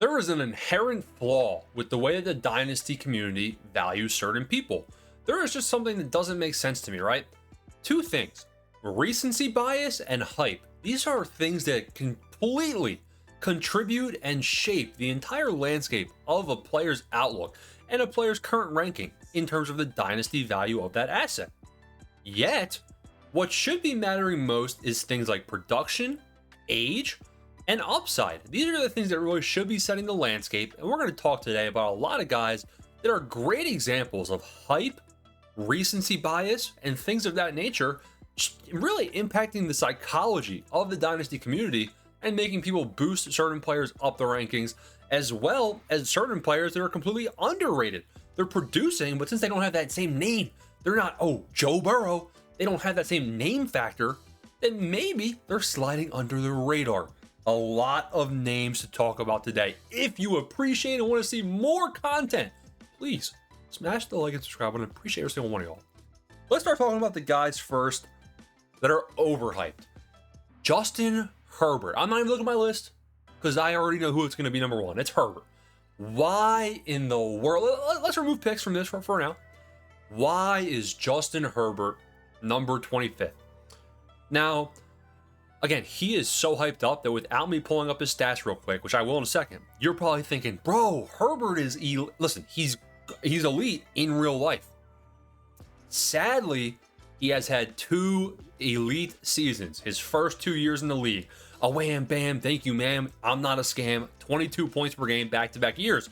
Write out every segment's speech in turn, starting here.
There is an inherent flaw with the way that the Dynasty community values certain people. There is just something that doesn't make sense to me, right? Two things: recency bias and hype. These are things that completely contribute and shape the entire landscape of a player's outlook and a player's current ranking in terms of the Dynasty value of that asset. Yet, what should be mattering most is things like production, age, and upside. These are the things that really should be setting the landscape, and we're going to talk today about a lot of guys that are great examples of hype, recency bias, and things of that nature, really impacting the psychology of the Dynasty community and making people boost certain players up the rankings, as well as certain players that are completely underrated. They're producing, but since they don't have that same name, they're not, oh, Joe Burrow, they don't have that same name factor, then maybe they're sliding under the radar. A lot of names to talk about today. If you appreciate and want to see more content, please smash the like and subscribe button. Appreciate every single one of y'all. Let's start talking about the guys first that are overhyped. Justin Herbert. I'm not even looking at my list because I already know who it's going to be number one. It's Herbert. Why in the world? Let's remove picks from this for now. Why is Justin Herbert number 25th? Now, again, he is so hyped up that without me pulling up his stats real quick, which I will in a second, you're probably thinking, bro, Herbert is listen, he's elite in real life. Sadly, he has had two elite seasons, his first 2 years in the league. A wham bam, thank you, ma'am. I'm not a scam. 22 points per game, back-to-back years.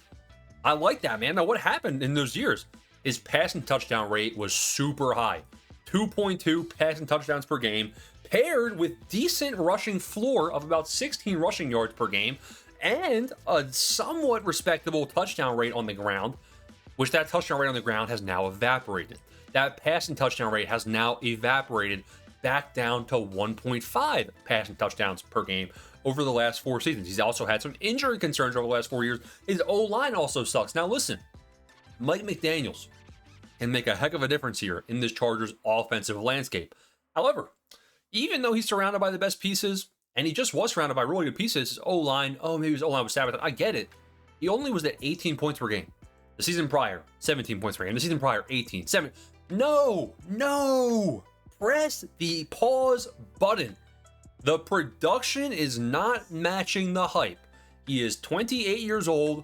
I like that, man. Now, what happened in those years? His passing touchdown rate was super high. 2.2 passing touchdowns per game, paired with decent rushing floor of about 16 rushing yards per game, and a somewhat respectable touchdown rate on the ground, which that touchdown rate on the ground has now evaporated. That passing touchdown rate has now evaporated back down to 1.5 passing touchdowns per game over the last 4 seasons. He's also had some injury concerns over the last 4 years. His O-line also sucks. Now listen, Mike McDaniels can make a heck of a difference here in this Chargers offensive landscape. However, even though he's surrounded by the best pieces, and he just was surrounded by really good pieces, his O-line, maybe his O-line was sabotaged. I get it. He only was at 18 points per game. The season prior, 17 points per game. The season prior, 18. 7. No! Press the pause button. The production is not matching the hype. He is 28 years old.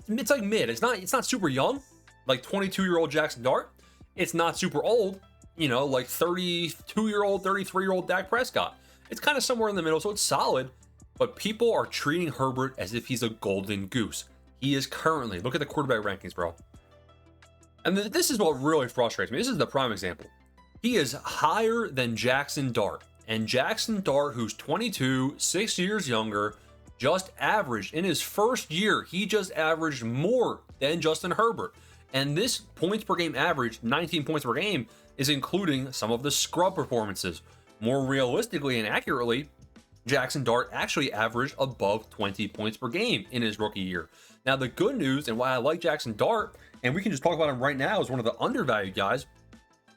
It's like mid. It's not super young, like 22-year-old Jackson Dart. It's not super old, like 32-year-old, 33-year-old Dak Prescott. It's kind of somewhere in the middle, so it's solid. But people are treating Herbert as if he's a golden goose. He is currently, look at the quarterback rankings, bro. And this is what really frustrates me. This is the prime example. He is higher than Jackson Dart. And Jackson Dart, who's 22, 6 years younger, just averaged, in his first year, he just averaged more than Justin Herbert. And this points per game average, 19 points per game, is including some of the scrub performances. More realistically and accurately, Jackson Dart actually averaged above 20 points per game in his rookie year. Now, the good news and why I like Jackson Dart, and we can just talk about him right now as one of the undervalued guys,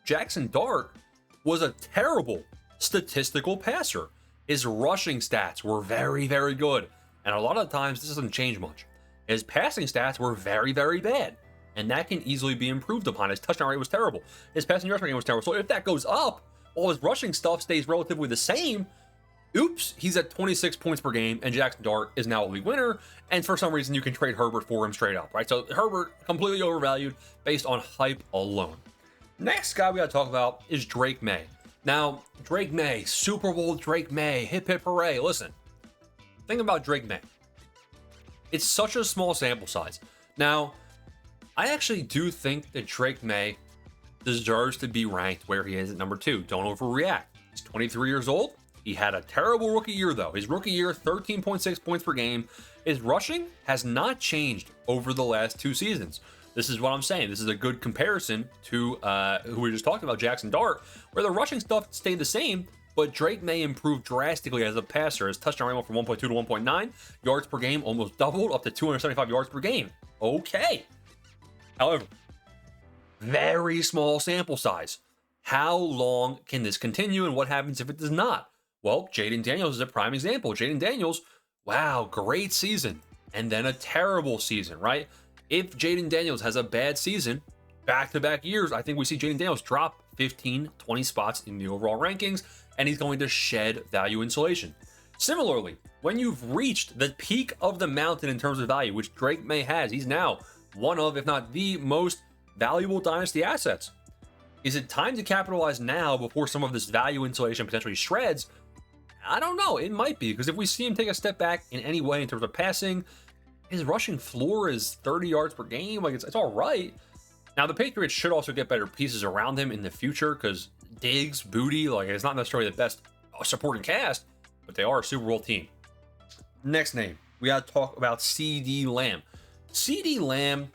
Jackson Dart was a terrible statistical passer. His rushing stats were very, very good. And a lot of times, this doesn't change much. His passing stats were very, very bad. And that can easily be improved upon. His touchdown rate was terrible. His passing yards per game was terrible. So if that goes up, while his rushing stuff stays relatively the same, oops, he's at 26 points per game, and Jackson Dart is now a league winner. And for some reason, you can trade Herbert for him straight up, right? So Herbert, completely overvalued based on hype alone. Next guy we got to talk about is Drake May. Now, Drake May, Super Bowl Drake May, hip hip hooray. Listen, think about Drake May. It's such a small sample size. Now, I actually do think that Drake May deserves to be ranked where he is at number 2. Don't overreact. He's 23 years old. He had a terrible rookie year, though. His rookie year, 13.6 points per game. His rushing has not changed over the last 2 seasons. This is what I'm saying. This is a good comparison to who we just talked about, Jackson Dart, where the rushing stuff stayed the same, but Drake May improved drastically as a passer. His touchdown rate went from 1.2 to 1.9. Yards per game almost doubled, up to 275 yards per game. Okay. However, very small sample size. How long can this continue, and what happens if it does not? Well, Jaden Daniels is a prime example. Jaden Daniels, wow, great season. and then a terrible season, right? If Jaden Daniels has a bad season, back-to-back years, I think we see Jaden Daniels drop 15, 20 spots in the overall rankings, and he's going to shed value insulation. Similarly, when you've reached the peak of the mountain in terms of value, which Drake May has, he's now one of, if not the most valuable dynasty assets. Is it time to capitalize now before some of this value insulation potentially shreds? I don't know. It might be, because if we see him take a step back in any way in terms of passing, his rushing floor is 30 yards per game. Like, it's all right. Now, the Patriots should also get better pieces around him in the future, because Diggs, Booty, like, it's not necessarily the best supporting cast, but they are a Super Bowl team. Next name, we got to talk about CeeDee Lamb. CeeDee Lamb,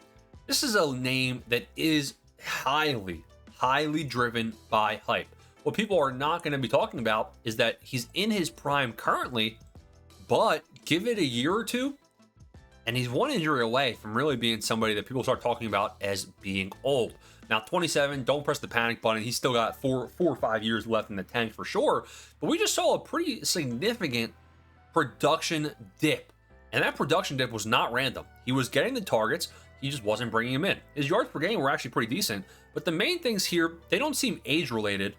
this is a name that is highly driven by hype. What people are not going to be talking about is that he's in his prime currently, but give it a year or two, and he's one injury away from really being somebody that people start talking about as being old. Now, 27, don't press the panic button. He's still got four or 5 years left in the tank for sure, but we just saw a pretty significant production dip, and that production dip was not random. He was getting the targets, he just wasn't bringing them in. His yards per game were actually pretty decent, but the main things here, they don't seem age-related.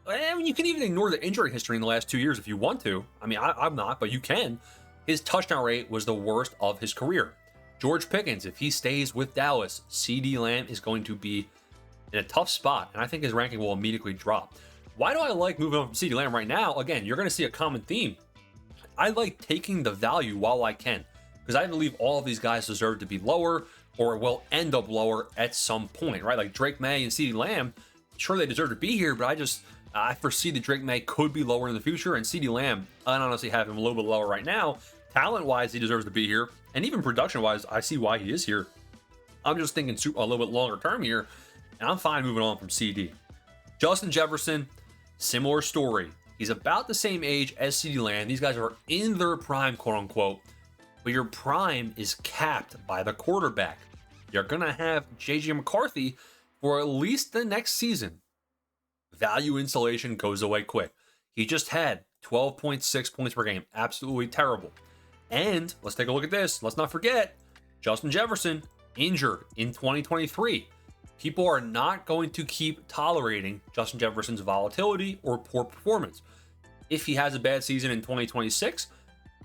I mean, you can even ignore the injury history in the last 2 years if you want to. I mean, I'm not, but you can. His touchdown rate was the worst of his career. George Pickens, if he stays with Dallas, CeeDee Lamb is going to be in a tough spot, and I think his ranking will immediately drop. Why do I like moving on from CeeDee Lamb right now? Again, you're going to see a common theme. I like taking the value while I can, because I believe all of these guys deserve to be lower or will end up lower at some point, right? Like Drake May and CeeDee Lamb, sure, they deserve to be here, but I foresee that Drake May could be lower in the future, and CeeDee Lamb, I honestly have him a little bit lower right now. Talent-wise, he deserves to be here, and even production-wise, I see why he is here. I'm just thinking a little bit longer term here, and I'm fine moving on from CD. Justin Jefferson, similar story. He's about the same age as CeeDee Lamb. These guys are in their prime, quote-unquote, but your prime is capped by the quarterback. You're going to have J.J. McCarthy for at least the next season. Value insulation goes away quick. He just had 12.6 points per game. Absolutely terrible. And let's take a look at this. Let's not forget, Justin Jefferson injured in 2023. People are not going to keep tolerating Justin Jefferson's volatility or poor performance. If he has a bad season in 2026,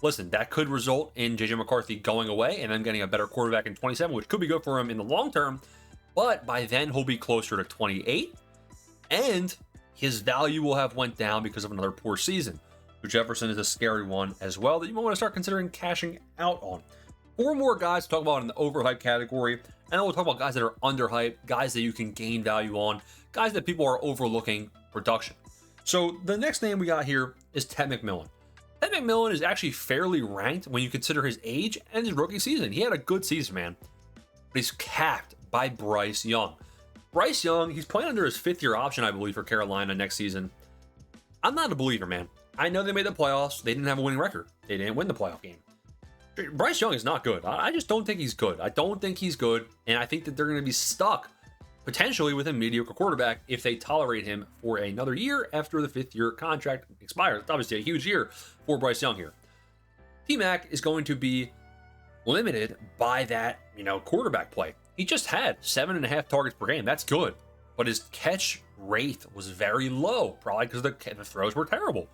listen, that could result in J.J. McCarthy going away and then getting a better quarterback in 27, which could be good for him in the long term. But by then, he'll be closer to 28, and his value will have went down because of another poor season. So Jefferson is a scary one as well that you might want to start considering cashing out on. 4 more guys to talk about in the overhyped category, and then we'll talk about guys that are underhyped, guys that you can gain value on, guys that people are overlooking production. So the next name we got here is Ted McMillan. Ted McMillan is actually fairly ranked when you consider his age and his rookie season. He had a good season, man, but he's capped by Bryce Young. Bryce Young, he's playing under his 5th-year option, I believe, for Carolina next season. I'm not a believer, man. I know they made the playoffs. They didn't have a winning record. They didn't win the playoff game. Bryce Young is not good. I just don't think he's good. I don't think he's good, and I think that they're going to be stuck potentially with a mediocre quarterback if they tolerate him for another year after the 5th-year contract expires. It's obviously a huge year for Bryce Young here. T-Mac is going to be limited by that, quarterback play. He just had 7.5 targets per game. That's good, but his catch rate was very low, probably because the throws were terrible.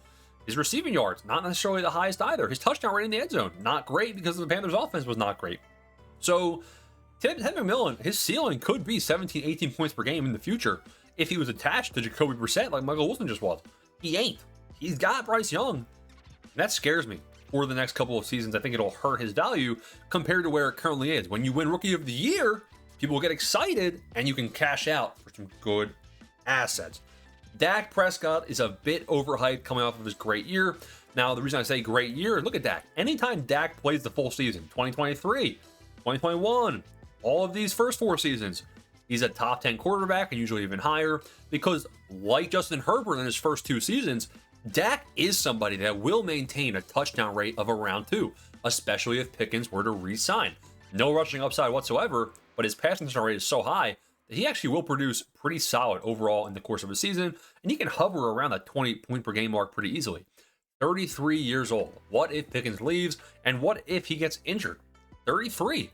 His receiving yards, not necessarily the highest either. His touchdown rate in the end zone, not great because the Panthers' offense was not great. So Ted McMillan, his ceiling could be 17, 18 points per game in the future if he was attached to Jacoby Brissett like Michael Wilson just was. He ain't. He's got Bryce Young. And that scares me for the next couple of seasons. I think it'll hurt his value compared to where it currently is. When you win Rookie of the Year, people will get excited and you can cash out for some good assets. Dak Prescott is a bit overhyped coming off of his great year. Now, the reason I say great year, look at Dak. Anytime Dak plays the full season, 2023, 2021, all of these first 4 seasons, he's a top 10 quarterback and usually even higher because, like Justin Herbert in his first 2 seasons, Dak is somebody that will maintain a touchdown rate of around 2, especially if Pickens were to re-sign. No rushing upside whatsoever, but his passing touchdown rate is so high that he actually will produce pretty solid overall in the course of a season, and he can hover around that 20 point per game mark pretty easily. 33 years old. What if Pickens leaves, and what if he gets injured? 33.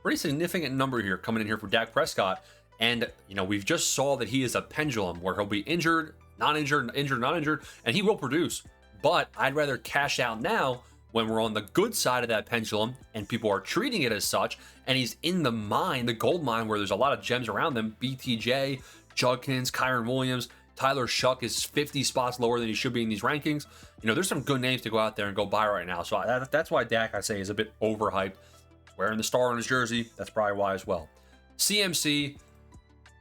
Pretty significant number here coming in here for Dak Prescott. And, you know, we've just saw that he is a pendulum where he'll be injured, not injured, injured, not injured, and he will produce. But I'd rather cash out now when we're on the good side of that pendulum and people are treating it as such, and he's in the mine, the gold mine, where there's a lot of gems around them. BTJ, Judkins, Kyron Williams, Tyler Shuck is 50 spots lower than he should be in these rankings. You know, there's some good names to go out there and go buy right now. So that's why Dak, I say, is a bit overhyped. Wearing the star on his jersey, that's probably why as well. CMC,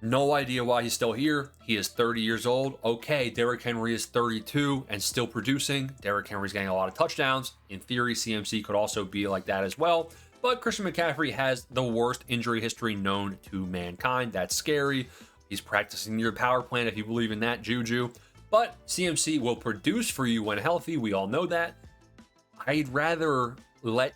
no idea why he's still here. He is 30 years old. Okay, Derrick Henry is 32 and still producing. Derrick Henry's getting a lot of touchdowns. In theory, CMC could also be like that as well. But Christian McCaffrey has the worst injury history known to mankind. That's scary. He's practicing your power plan if you believe in that juju. But CMC will produce for you when healthy. We all know that. I'd rather let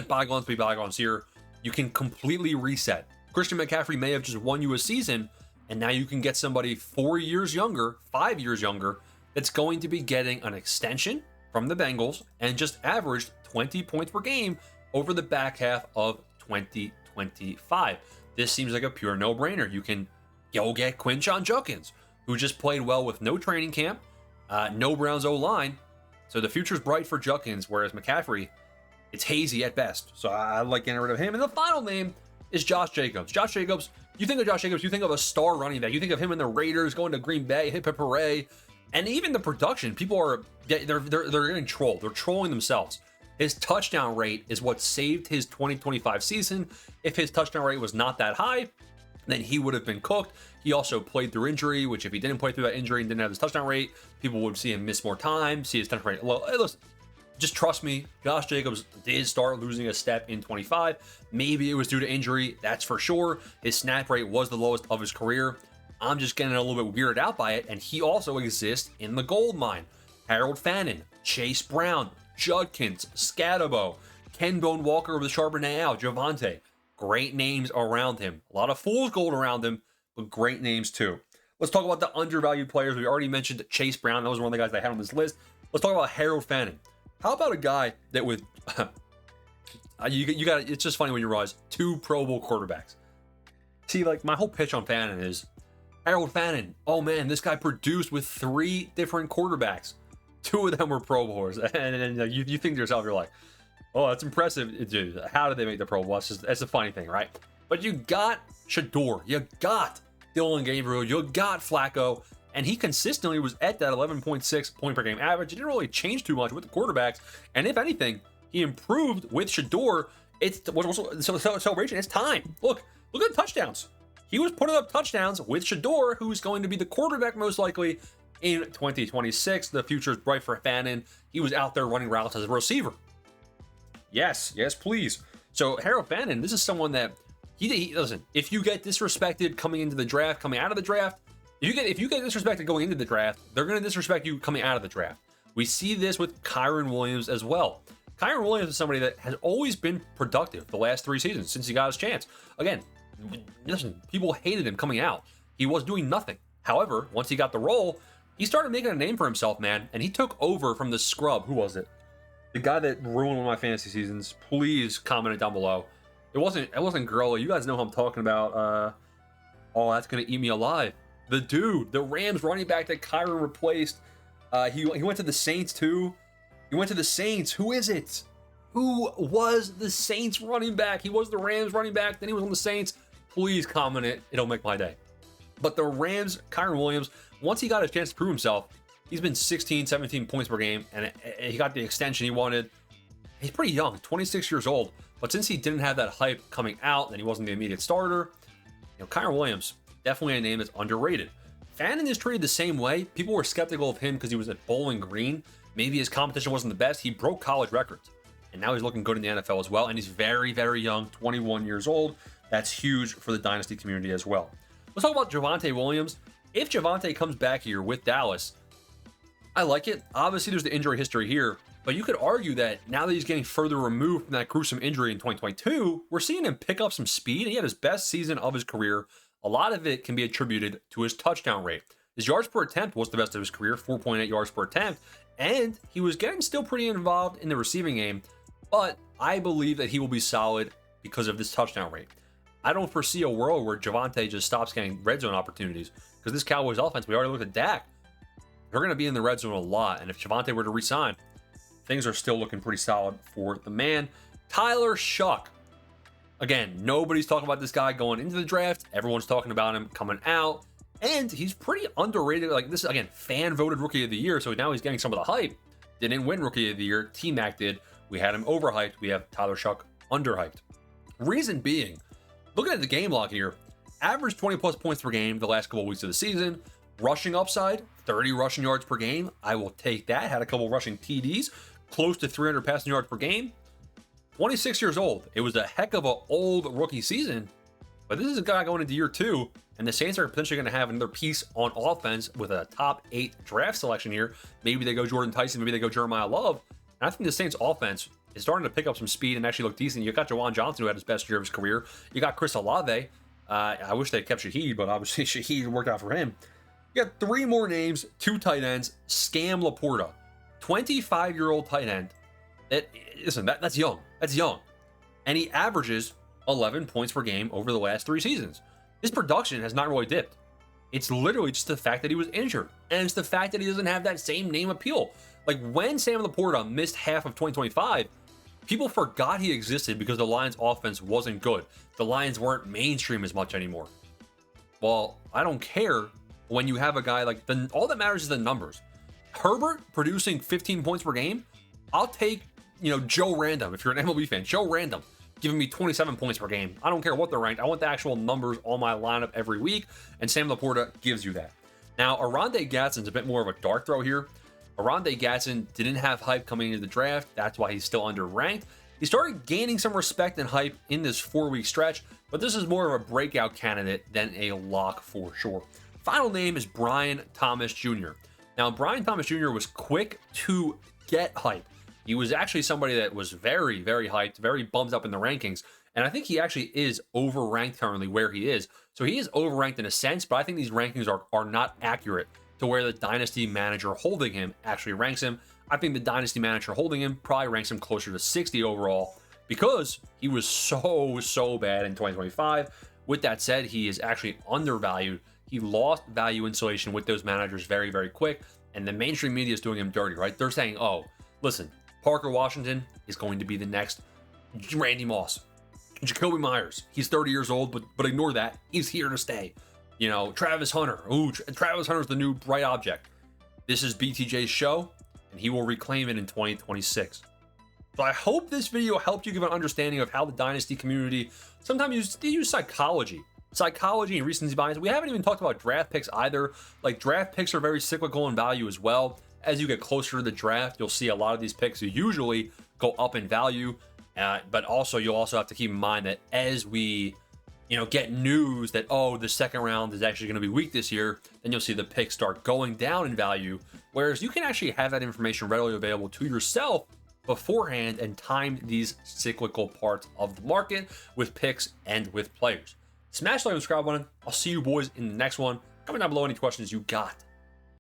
bygones be bygones here. You can completely reset. Christian McCaffrey may have just won you a season, and now you can get somebody 4 years younger, 5 years younger, that's going to be getting an extension from the Bengals and just averaged 20 points per game over the back half of 2025. This seems like a pure no-brainer. You can go get Quinshon Judkins, who just played well with no training camp, no Browns O-line. So the future's bright for Judkins, whereas McCaffrey, it's hazy at best. So I like getting rid of him. And the final name is Josh Jacobs. Josh Jacobs, you think of Josh Jacobs, you think of a star running back. You think of him in the Raiders going to Green Bay, hip hip hooray. And even the production, people are, they're getting trolled. They're trolling themselves. His touchdown rate is what saved his 2025 season. If his touchdown rate was not that high, then he would have been cooked. He also played through injury, which if he didn't play through that injury and didn't have his touchdown rate, people would see him miss more time, see his touchdown rate. Well, hey, listen, just trust me, Josh Jacobs did start losing a step in 25. Maybe it was due to injury, that's for sure. His snap rate was the lowest of his career. I'm just getting a little bit weirded out by it, and he also exists in the gold mine. Harold Fannin, Chase Brown, Judkins, Scatabo, Ken Bone Walker with Charbonnet out, Javante. Great names around him. A lot of fool's gold around him, but great names too. Let's talk about the undervalued players. We already mentioned Chase Brown. That was one of the guys I had on this list. Let's talk about Harold Fannin. How about a guy that with you got, it's just funny when you realize 2 Pro Bowl quarterbacks. See, like, my whole pitch on Fannin is Harold Fannin. Oh man, this guy produced with 3 different quarterbacks. 2 of them were Pro Bowlers, and you think to yourself, you're like, oh, that's impressive. Dude, how did they make the Pro Bowl? That's a funny thing, right? But you got Shador, you got Dylan Gabriel, you got Flacco, and he consistently was at that 11.6 point per game average. It didn't really change too much with the quarterbacks, and if anything, he improved with Shador. It's celebration. It's time. Look at the touchdowns. He was putting up touchdowns with Shador, who's going to be the quarterback most likely in 2026. The future is bright for Fannin. He was out there running routes as a receiver. Yes, please. So Harold Fannin, this is someone that he listen. If you get disrespected coming into the draft, coming out of the draft, if you get disrespected going into the draft, they're going to disrespect you coming out of the draft. We see this with Kyron Williams as well. Kyron Williams is somebody that has always been productive the last 3 seasons since he got his chance. Again, listen, people hated him coming out. He was doing nothing. However, once he got the role, he started making a name for himself, man, and he took over from the scrub. Who was it? The guy that ruined one of my fantasy seasons. Please comment it down below. It wasn't Gurley. You guys know who I'm talking about. Oh, that's gonna eat me alive. The dude, the Rams running back that Kyron replaced. He went to the Saints too. He went to the Saints. Who is it? Who was the Saints running back? He was the Rams running back. Then he was on the Saints. Please comment it. It'll make my day. But the Rams, Kyron Williams, once he got a chance to prove himself, he's been 16, 17 points per game, and he got the extension he wanted. He's pretty young, 26 years old. But since he didn't have that hype coming out, and he wasn't the immediate starter, Kyron Williams, definitely a name that's underrated. Fannin is treated the same way. People were skeptical of him because he was at Bowling Green. Maybe his competition wasn't the best. He broke college records, and now he's looking good in the NFL as well. And he's very, very young, 21 years old. That's huge for the Dynasty community as well. Let's talk about Javonte Williams. If Javonte comes back here with Dallas, I like it. Obviously, there's the injury history here, but you could argue that now that he's getting further removed from that gruesome injury in 2022, we're seeing him pick up some speed. He had his best season of his career. A lot of it can be attributed to his touchdown rate. His yards per attempt was the best of his career, 4.8 yards per attempt, and he was getting still pretty involved in the receiving game, but I believe that he will be solid because of this touchdown rate. I don't foresee a world where Javonte just stops getting red zone opportunities because this Cowboys offense, we already looked at Dak. They're going to be in the red zone a lot. And if Javonte were to resign, things are still looking pretty solid for the man. Tyler Shuck. Again, nobody's talking about this guy going into the draft. Everyone's talking about him coming out. And he's pretty underrated. Like this, again, fan voted rookie of the year. So now he's getting some of the hype. Didn't win rookie of the year. T-Mac did. We had him overhyped. We have Tyler Shuck underhyped. Reason being, looking at the game log here, average 20 plus points per game the last couple of weeks of the season. Rushing upside, 30 rushing yards per game. I will take that. Had a couple rushing TDs, close to 300 passing yards per game. 26 years old. It was a heck of an old rookie season, but this is a guy going into year 2, and the Saints are potentially going to have another piece on offense with a top 8 draft selection here. Maybe they go Jordan Tyson, maybe they go Jeremiah Love. And I think the Saints offense is starting to pick up some speed and actually look decent. You got Jawan Johnson, who had his best year of his career. You got Chris Olave. I wish they kept Shaheed, but obviously Shaheed worked out for him. You got 3 more names, 2 tight ends. Scam Laporta, 25-year-old tight end. That's young. That's young. And he averages 11 points per game over the last 3 seasons. His production has not really dipped. It's literally just the fact that he was injured. And it's the fact that he doesn't have that same name appeal. Like when Sam Laporta missed half of 2025, people forgot he existed because the Lions offense wasn't good. The Lions weren't mainstream as much anymore. Well, I don't care when you have a guy like all that matters is the numbers. Herbert producing 15 points per game. I'll take, Joe Random. If you're an MLB fan, Joe Random giving me 27 points per game. I don't care what they're ranked. I want the actual numbers on my lineup every week. And Sam Laporta gives you that. Now, Oronde Gadsden's a bit more of a dark throw here. Oronde Gadsden didn't have hype coming into the draft. That's why he's still underranked. He started gaining some respect and hype in this 4-week stretch, but this is more of a breakout candidate than a lock for sure. Final name is Brian Thomas Jr. Now, Brian Thomas Jr. was quick to get hype. He was actually somebody that was very, very hyped, very bumped up in the rankings. And I think he actually is overranked currently where he is. So he is overranked in a sense, but I think these rankings are not accurate to where the Dynasty manager holding him actually ranks him. I think the Dynasty manager holding him probably ranks him closer to 60 overall because he was so bad in 2025. With that said, he is actually undervalued. He lost value insulation with those managers very, very quick. And the mainstream media is doing him dirty, right? They're saying, oh, listen, Parker Washington is going to be the next Randy Moss. Jacoby Myers, he's 30 years old, but ignore that. He's here to stay. Travis Hunter. Ooh, Travis Hunter's the new bright object. This is BTJ's show, and he will reclaim it in 2026. So I hope this video helped you give an understanding of how the Dynasty community sometimes use psychology and recency bias. We haven't even talked about draft picks either. Like draft picks are very cyclical in value as well. As you get closer to the draft, you'll see a lot of these picks usually go up in value. But also, you'll also have to keep in mind that as we, get news that, the second round is actually going to be weak this year, then you'll see the picks start going down in value. Whereas you can actually have that information readily available to yourself beforehand and time these cyclical parts of the market with picks and with players. Smash the like and subscribe button. I'll see you boys in the next one. Comment down below any questions you got.